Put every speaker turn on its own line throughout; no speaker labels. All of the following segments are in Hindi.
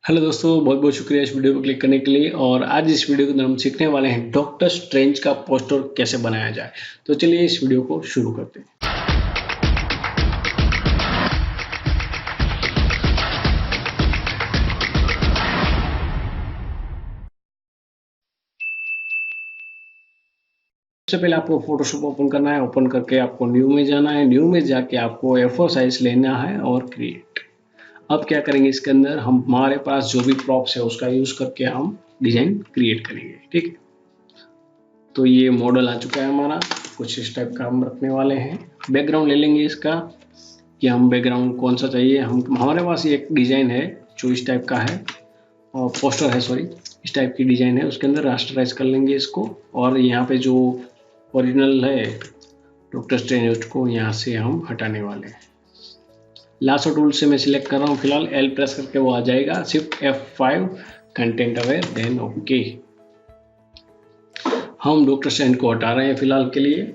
हेलो दोस्तों, बहुत बहुत शुक्रिया इस वीडियो को क्लिक करने के लिए। और आज इस वीडियो के अंदर हम सीखने वाले हैं डॉक्टर स्ट्रेंज का पोस्टर कैसे बनाया जाए। तो चलिए इस वीडियो को शुरू करते हैं। सबसे पहले आपको फोटोशॉप ओपन करना है। ओपन करके आपको न्यू में जाना है। न्यू में जाके आपको A4 साइज लेना है और क्रिएट। अब क्या करेंगे, इसके अंदर हम हमारे पास जो भी प्रॉप्स है उसका यूज करके हम डिजाइन क्रिएट करेंगे। ठीक है, तो ये मॉडल आ चुका है हमारा। कुछ इस टाइप का हम रखने वाले हैं। बैकग्राउंड ले लेंगे इसका कि हम बैकग्राउंड कौन सा चाहिए। हमारे पास ये एक डिजाइन है जो इस टाइप का है, और पोस्टर है, सॉरी, इस टाइप की डिजाइन है। उसके अंदर रास्टराइज कर लेंगे इसको, और यहाँ पे जो ओरिजिनल है डॉक्टर स्ट्रेंज को यहाँ से हम हटाने वाले हैं। लासो टूल से मैं सिलेक्ट कर रहा हूँ फिलहाल। L प्रेस करके वो आ जाएगा। Shift F5 content aware, then okay. हम डॉक्टर स्ट्रेंज को हटा रहे हैं फिलहाल के लिए।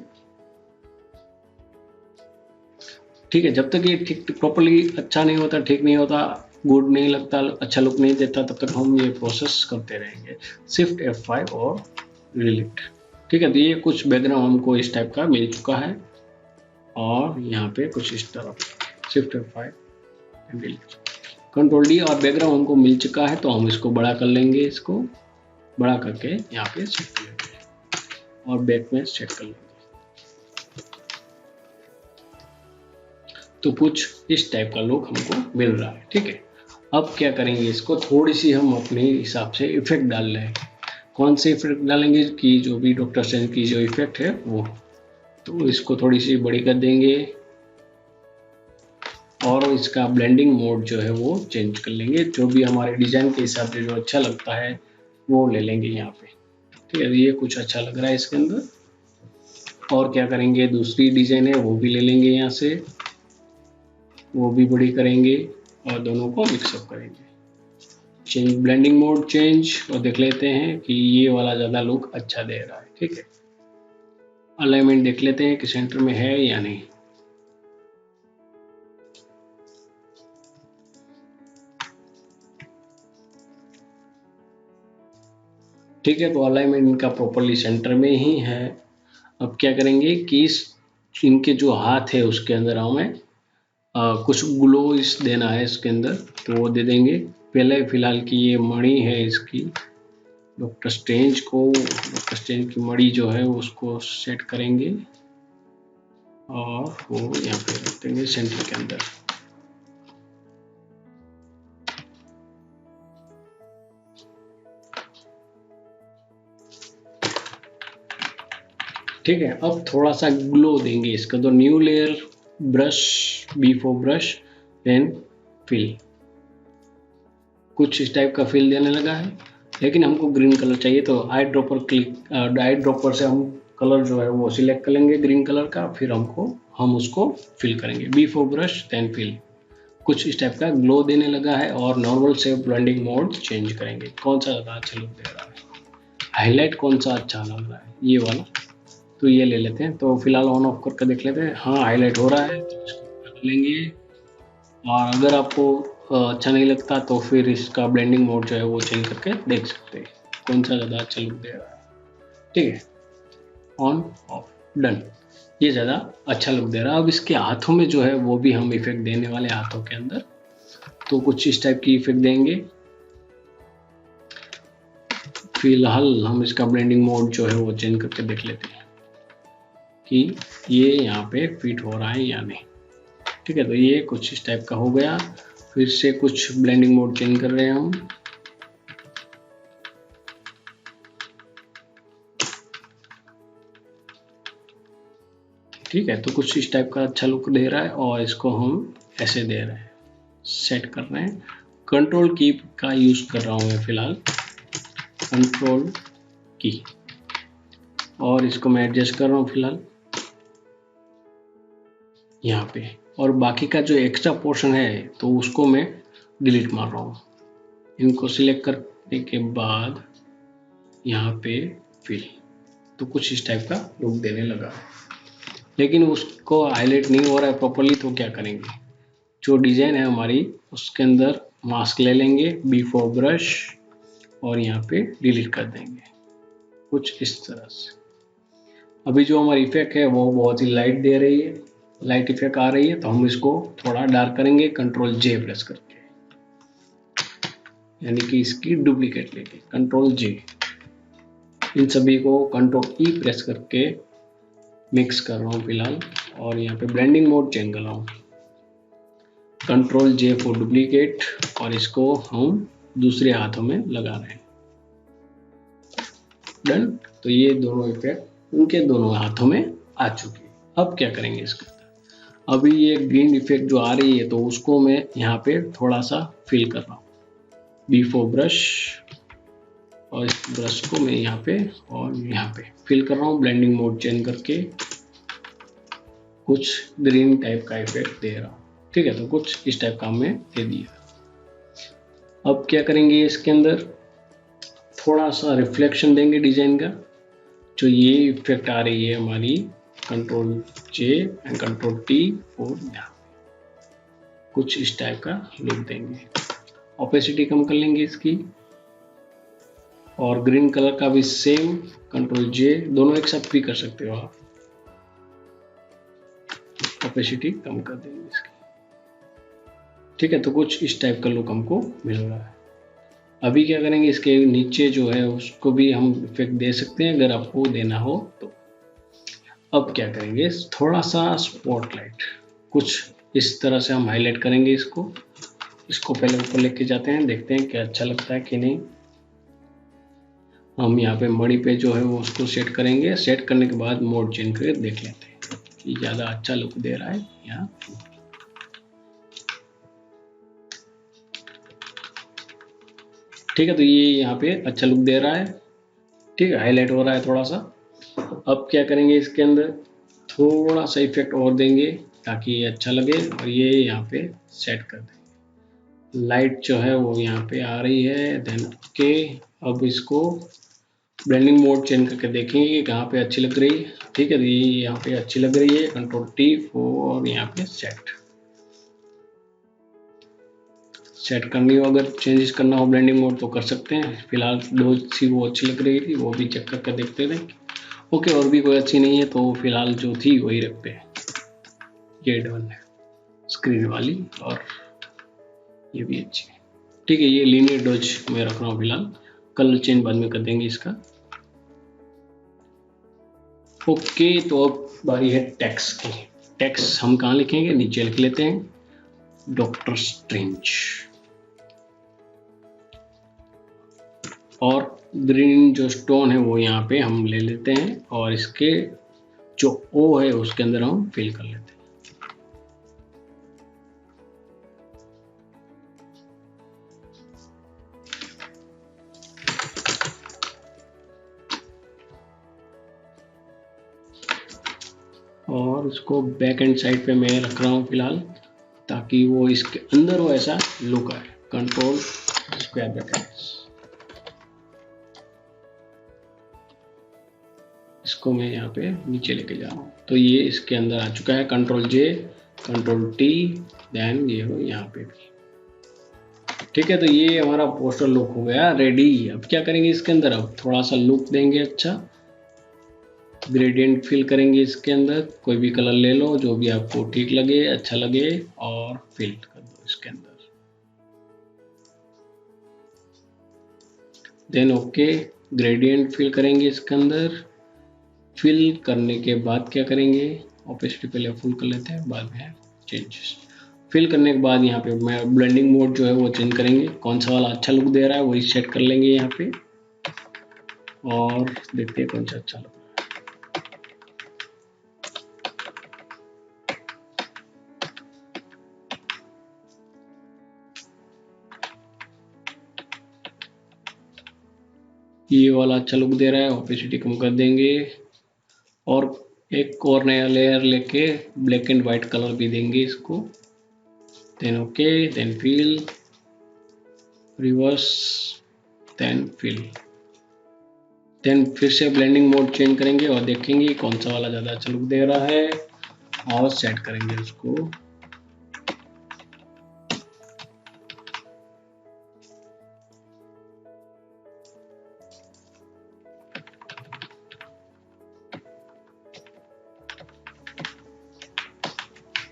ठीक है, जब तक ये ठीक प्रॉपरली अच्छा नहीं होता, ठीक नहीं होता, गुड नहीं लगता, अच्छा लुक नहीं देता, तब तक हम ये प्रोसेस करते रहेंगे। शिफ्ट F5 और डिलीट। ठीक है, तो ये कुछ बैकग्राउंड हमको इस टाइप का मिल चुका है, और यहाँ पे कुछ इस तरफ। Shift F5 delete, control D, और बैकग्राउंड हमको मिल चुका है। तो हम इसको बड़ा कर लेंगे, इसको बड़ा करके यहाँ पे सेट कर लेंगे और बैक में सेट कर लेंगे। तो कुछ इस टाइप का लुक हमको मिल रहा है। ठीक है, अब क्या करेंगे, इसको थोड़ी सी हम अपने हिसाब से इफेक्ट डाल रहे हैं। कौन से इफेक्ट डालेंगे कि जो भी डॉक्टर स्ट्रेंज की जो इफेक्ट है वो, तो इसको थोड़ी सी बड़ी कर देंगे, और इसका ब्लेंडिंग मोड जो है वो चेंज कर लेंगे। जो भी हमारे डिजाइन के हिसाब से जो अच्छा लगता है वो ले लेंगे यहाँ पे। ठीक है, ये कुछ अच्छा लग रहा है इसके अंदर। और क्या करेंगे, दूसरी डिजाइन है वो भी ले लेंगे यहाँ से, वो भी बड़ी करेंगे और दोनों को मिक्सअप करेंगे। चेंज ब्लेंडिंग मोड चेंज, और देख लेते हैं कि ये वाला ज़्यादा लुक अच्छा दे रहा है। ठीक है, अलाइनमेंट देख लेते हैं कि सेंटर में है या नहीं। ठीक है, तो अलाइनमेंट इनका प्रॉपरली सेंटर में ही है। अब क्या करेंगे कि इनके जो हाथ है उसके अंदर हमें कुछ ग्लो इस देना है इसके अंदर, तो वो दे देंगे। पहले फिलहाल की ये मणि है इसकी, डॉक्टर स्ट्रेंज की मणि जो है उसको सेट करेंगे, और वो यहाँ पे रख देंगे सेंटर के अंदर। ठीक है, अब थोड़ा सा ग्लो देंगे इसका। तो new layer, brush, B4 brush, then fill. कुछ इस टाइप का फिल देने लगा है, लेकिन हमको ग्रीन कलर चाहिए। तो आई ड्रॉपर से हम कलर जो है वो सिलेक्ट कर लेंगे ग्रीन कलर का, फिर हम उसको फिल करेंगे। B4 brush, then fill. कुछ इस टाइप का ग्लो देने लगा है, और नॉर्मल से ब्लेंडिंग मोड चेंज करेंगे। कौन सा ज़्यादा अच्छा लुक दे रहा है, हाईलाइट कौन सा अच्छा लग रहा है, ये वाला, तो ये ले लेते हैं। तो फिलहाल ऑन ऑफ करके देख लेते हैं। हाँ, हाईलाइट हो रहा है, तो इसको कर लेंगे। और अगर आपको अच्छा नहीं लगता तो फिर इसका ब्लेंडिंग मोड जो है वो चेंज करके देख सकते हैं कौन सा ज़्यादा अच्छा लुक दे रहा है। ठीक है, ऑन ऑफ डन, ये ज़्यादा अच्छा लुक दे रहा है। अब इसके हाथों में जो है वो भी हम इफेक्ट देने वाले, हाथों के अंदर। तो कुछ इस टाइप की इफेक्ट देंगे। फिलहाल हम इसका ब्लेंडिंग मोड जो है वो चेंज करके देख लेते हैं कि ये यहाँ पे फिट हो रहा है या नहीं। ठीक है, तो ये कुछ इस टाइप का हो गया। फिर से कुछ ब्लेंडिंग मोड चेंज कर रहे हैं हम। ठीक है, तो कुछ इस टाइप का अच्छा लुक दे रहा है, और इसको हम ऐसे दे रहे हैं, सेट कर रहे हैं। कंट्रोल की का यूज कर रहा हूं मैं फिलहाल, कंट्रोल की, और इसको मैं एडजस्ट कर रहा हूं फिलहाल यहाँ पे। और बाकी का जो एक्स्ट्रा पोर्शन है तो उसको मैं डिलीट मार रहा हूँ। इनको सिलेक्ट करने के बाद यहाँ पे फिल, तो कुछ इस टाइप का लुक देने लगा, लेकिन उसको हाईलाइट नहीं हो रहा है प्रॉपरली। तो क्या करेंगे, जो डिजाइन है हमारी उसके अंदर मास्क ले लेंगे बिफोर ब्रश और यहाँ पे डिलीट कर देंगे कुछ इस तरह से। अभी जो हमारी इफेक्ट है वो बहुत ही लाइट दे रही है, लाइट इफेक्ट आ रही है, तो हम इसको थोड़ा डार्क करेंगे कंट्रोल जे प्रेस करके, यानी कि इसकी डुप्लीकेट लेके कंट्रोल जे। इन सभी को कंट्रोल ई प्रेस करके मिक्स कर रहा हूँ फिलहाल, और यहाँ पे ब्लेंडिंग मोड चेंज कर रहा हूँ, कंट्रोल जे फॉर डुप्लीकेट, और इसको हम दूसरे हाथों में लगा रहे हैं। डन। तो ये दोनों इफेक्ट उनके दोनों हाथों में आ चुकी है। अब क्या करेंगे इसके अंदर, अभी ये ग्रीन इफेक्ट जो आ रही है तो उसको मैं यहाँ पे थोड़ा सा फिल कर रहा हूँ बिफोर ब्रश, और इस ब्रश को मैं यहाँ पे और यहाँ पे फिल कर रहा हूँ, ब्लेंडिंग मोड चेंज करके कुछ ग्रीन टाइप का इफेक्ट दे रहा हूँ। ठीक है, तो कुछ इस टाइप का मैं दे दिया। अब क्या करेंगे, इसके अंदर थोड़ा सा रिफ्लेक्शन देंगे डिजाइन का, जो ये इफेक्ट आ रही है हमारी, control J and control T और यहाँ कुछ इस टाइप का लुक देंगे। ऑपेसिटी कम कर लेंगे इसकी, और ग्रीन कलर का भी सेम कंट्रोल जे, दोनों एक साथ भी कर सकते हो आप, ऑपेसिटी कम कर देंगे इसकी। ठीक है, तो कुछ इस टाइप का लुक हमको मिल रहा है। अभी क्या करेंगे, इसके नीचे जो है उसको भी हम इफेक्ट दे सकते हैं अगर आपको देना हो तो। अब क्या करेंगे, थोड़ा सा स्पॉटलाइट कुछ इस तरह से हम हाईलाइट करेंगे इसको पहले ऊपर लेके जाते हैं, देखते हैं क्या अच्छा लगता है कि नहीं। हम यहाँ पे मणि पे जो है वो उसको सेट करेंगे, सेट करने के बाद मोड चेंज करके देख लेते हैं कि ज़्यादा अच्छा लुक दे रहा है यहाँ। ठीक है, तो ये यहाँ पे अच्छा लुक दे रहा है। ठीक है, हाईलाइट हो रहा है थोड़ा सा। अब क्या करेंगे, इसके अंदर थोड़ा सा इफेक्ट और देंगे ताकि ये अच्छा लगे, और ये यहाँ पे सेट कर देंगे। लाइट जो है वो यहाँ पे आ रही है, देन ओके। अब इसको ब्लेंडिंग मोड चेंज करके देखेंगे कि कहाँ पे अच्छी लग रही है। ठीक है, ये यहाँ पे अच्छी लग रही है, कंट्रोल टी और यहाँ पे सेट करनी हो, अगर चेंजेस करना हो ब्लेंडिंग मोड तो कर सकते हैं। फिलहाल दो सी वो अच्छी लग रही थी, वो भी चेक करके देखते थे। ओके, और भी कोई अच्छी नहीं है तो फिलहाल जो थी वही रखते हैं। ये डन है स्क्रीन वाली, और ये भी अच्छी है। ठीक है, ये लीनियर डॉज मैं रख रहा हूँ फिलहाल, कलर चेंज बाद में कर देंगे इसका। ओके, तो अब बारी है टेक्स्ट की। टेक्स्ट हम कहाँ लिखेंगे, नीचे लिख लेते हैं डॉक्टर स्ट्रेंज, और ग्रीन जो स्टोन है वो यहाँ पे हम ले लेते हैं, और इसके जो ओ है उसके अंदर हम फिल कर लेते हैं। और उसको बैक एंड साइड पे मैं रख रहा हूँ फिलहाल, ताकि वो इसके अंदर हो ऐसा लुक आए। कंट्रोल स्क्वायर ब्रैकेट्स, इसको मैं यहाँ पे नीचे लेके जा रहा हूँ, तो ये इसके अंदर आ चुका है। कंट्रोल जे, कंट्रोल टी, देन ये हो यहाँ पे भी। ठीक है, तो ये हमारा पोस्टर लुक हो गया रेडी। अब क्या करेंगे इसके अंदर, अब थोड़ा सा लुक देंगे अच्छा, ग्रेडियंट फिल करेंगे इसके अंदर। कोई भी कलर ले लो जो भी आपको ठीक लगे, अच्छा लगे, और फिल कर दो इसके अंदर। देन ओके, ग्रेडियंट फिल करेंगे इसके अंदर। फिल करने के बाद क्या करेंगे, ऑपेसिटी पहले फुल कर लेते हैं, बाद में चेंजेस। फिल करने के बाद यहाँ पे मैं ब्लेंडिंग मोड जो है वो चेंज करेंगे, कौन सा वाला अच्छा लुक दे रहा है वही सेट कर लेंगे यहाँ पे, और देखते हैं कौन सा अच्छा लुक। ये वाला अच्छा लुक दे रहा है, ऑपेसिटी कम कर देंगे, और एक और नया लेयर लेके ब्लैक एंड व्हाइट कलर भी देंगे इसको। Then okay, then fill, reverse, then fill, then फिर से ब्लेंडिंग मोड चेंज करेंगे और देखेंगे कौन सा वाला ज़्यादा अच्छा लुक दे रहा है, और सेट करेंगे उसको।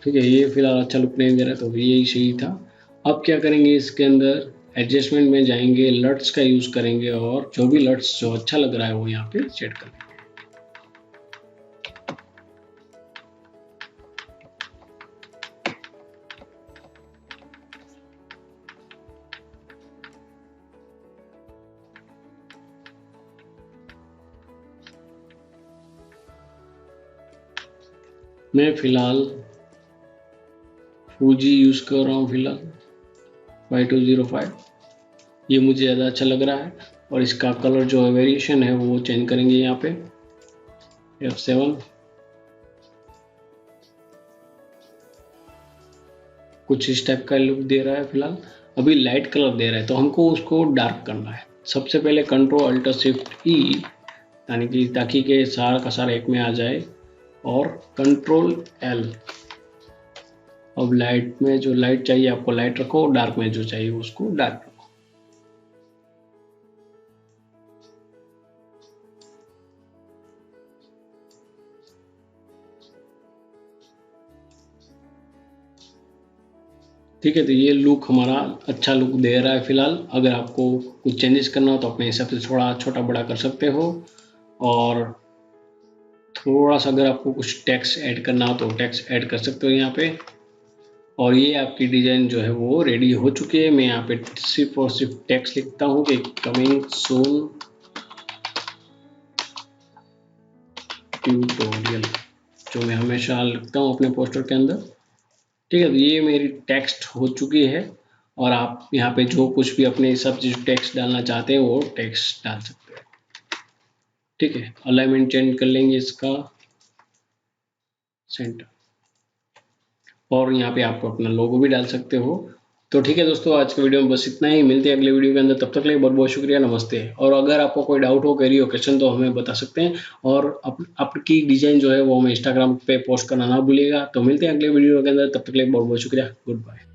ठीक है, ये फिलहाल अच्छा लुक नहीं दे रहा, तो यही सही था। अब क्या करेंगे, इसके अंदर एडजस्टमेंट में जाएंगे, लट्स का यूज़ करेंगे और जो भी लट्स जो अच्छा लग रहा है वो यहाँ पे सेट करेंगे। मैं फिलहाल फूजी यूज़ कर रहा हूँ फिलहाल 5205, ये मुझे ज़्यादा अच्छा लग रहा है। और इसका कलर जो है वेरिएशन है वो चेंज करेंगे यहाँ पे F7, कुछ इस टाइप का लुक दे रहा है फिलहाल। अभी लाइट कलर दे रहा है तो हमको उसको डार्क करना है। सबसे पहले कंट्रोल अल्टर शिफ्ट ई, यानी कि ताकि के सारा का सारा एक में आ जाए, और कंट्रोल एल। अब लाइट में जो लाइट चाहिए आपको लाइट रखो, डार्क में जो चाहिए उसको डार्क रखो। ठीक है, तो ये लुक हमारा अच्छा लुक दे रहा है फिलहाल। अगर आपको कुछ चेंजेस करना हो तो अपने हिसाब से थोड़ा छोटा बड़ा कर सकते हो, और थोड़ा सा अगर आपको कुछ टेक्स्ट ऐड करना हो तो टेक्स्ट ऐड कर सकते हो यहाँ पे। और ये आपकी डिजाइन जो है वो रेडी हो चुकी है। मैं यहाँ पे सिर्फ और सिर्फ टेक्स्ट लिखता हूँ कि कमिंग सून ट्यूटोरियल, जो मैं हमेशा लिखता हूँ अपने पोस्टर के अंदर। ठीक है, तो ये मेरी टेक्स्ट हो चुकी है, और आप यहाँ पे जो कुछ भी अपने हिसाब से टेक्स्ट डालना चाहते हैं वो टेक्स्ट डाल सकते हैं। ठीक है, अलाइनमेंट चेंज कर लेंगे इसका सेंटर, और यहाँ पे आपको अपना लोगो भी डाल सकते हो। तो ठीक है दोस्तों, आज के वीडियो में बस इतना ही। मिलते हैं अगले वीडियो के अंदर, तब तक के लिए बहुत बहुत शुक्रिया, नमस्ते। और अगर आपको कोई डाउट हो, क्वेरी हो, क्वेश्चन, तो हमें बता सकते हैं। और आपकी डिजाइन जो है वो हमें इंस्टाग्राम पे पोस्ट करना ना भूलिएगा। तो मिलते हैं अगले वीडियो के अंदर, तब तक के लिए बहुत बहुत शुक्रिया, गुड बाय।